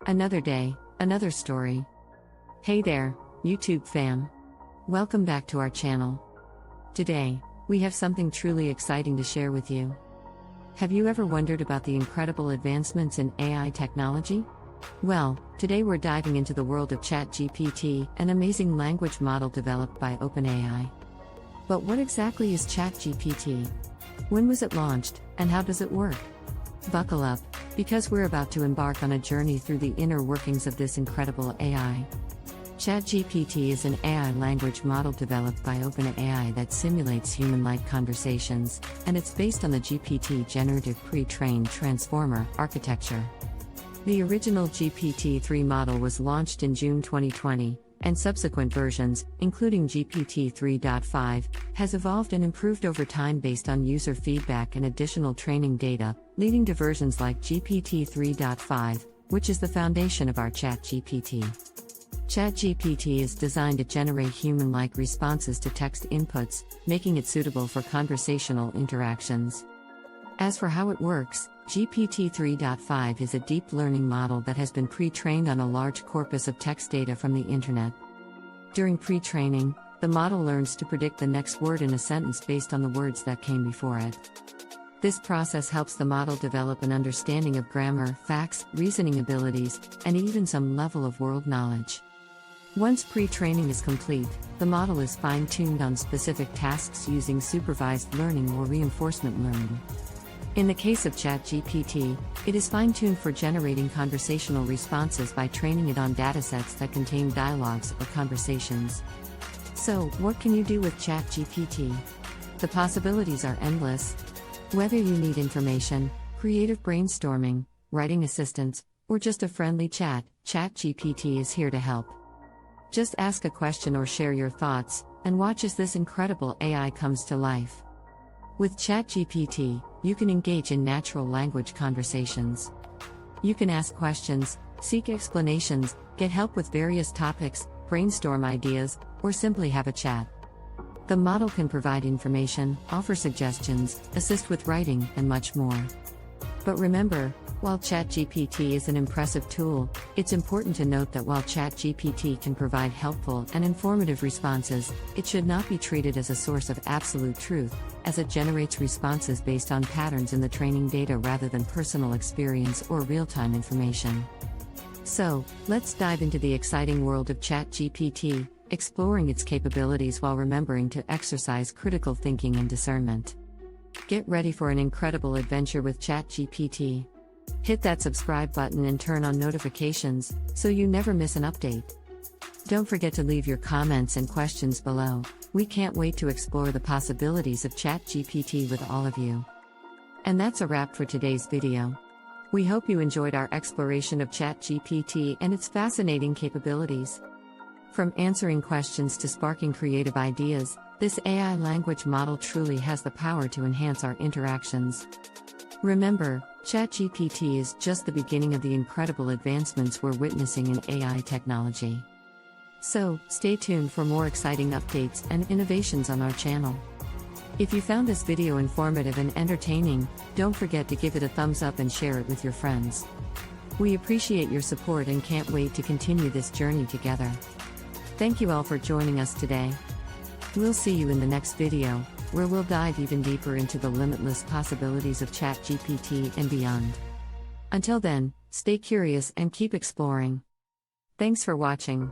Another day, another story. Hey there, YouTube fam. Welcome back to our channel. Today, we have something truly exciting to share with you. Have you ever wondered about the incredible advancements in AI technology? Well, today we're diving into the world of ChatGPT, an amazing language model developed by OpenAI. But what exactly is ChatGPT? When was it launched, and how does it work? Buckle up, because we're about to embark on a journey through the inner workings of this incredible AI. ChatGPT is an AI language model developed by OpenAI that simulates human-like conversations, and it's based on the GPT generative pre-trained transformer architecture. The original GPT-3 model was launched in June 2020, and subsequent versions, including GPT 3.5, has evolved and improved over time based on user feedback and additional training data, leading to versions like GPT 3.5, which is the foundation of our ChatGPT. ChatGPT is designed to generate human-like responses to text inputs, making it suitable for conversational interactions. As for how it works, GPT 3.5 is a deep learning model that has been pre-trained on a large corpus of text data from the internet. During pre-training, the model learns to predict the next word in a sentence based on the words that came before it. This process helps the model develop an understanding of grammar, facts, reasoning abilities, and even some level of world knowledge. Once pre-training is complete, the model is fine-tuned on specific tasks using supervised learning or reinforcement learning. In the case of ChatGPT, it is fine-tuned for generating conversational responses by training it on datasets that contain dialogues or conversations. So, what can you do with ChatGPT? The possibilities are endless. Whether you need information, creative brainstorming, writing assistance, or just a friendly chat, ChatGPT is here to help. Just ask a question or share your thoughts, and watch as this incredible AI comes to life. With ChatGPT, you can engage in natural language conversations. You can ask questions, seek explanations, get help with various topics, brainstorm ideas, or simply have a chat. The model can provide information, offer suggestions, assist with writing, and much more. But remember, while ChatGPT is an impressive tool, it's important to note that while ChatGPT can provide helpful and informative responses, it should not be treated as a source of absolute truth, as it generates responses based on patterns in the training data rather than personal experience or real-time information. So, let's dive into the exciting world of ChatGPT, exploring its capabilities while remembering to exercise critical thinking and discernment. Get ready for an incredible adventure with ChatGPT. Hit that subscribe button and turn on notifications, so you never miss an update. Don't forget to leave your comments and questions below. We can't wait to explore the possibilities of ChatGPT with all of you. And that's a wrap for today's video. We hope you enjoyed our exploration of ChatGPT and its fascinating capabilities. From answering questions to sparking creative ideas, this AI language model truly has the power to enhance our interactions. Remember, ChatGPT is just the beginning of the incredible advancements we're witnessing in AI technology. So, stay tuned for more exciting updates and innovations on our channel. If you found this video informative and entertaining, don't forget to give it a thumbs up and share it with your friends. We appreciate your support and can't wait to continue this journey together. Thank you all for joining us today. We'll see you in the next video, where we'll dive even deeper into the limitless possibilities of ChatGPT and beyond. Until then, stay curious and keep exploring. Thanks for watching.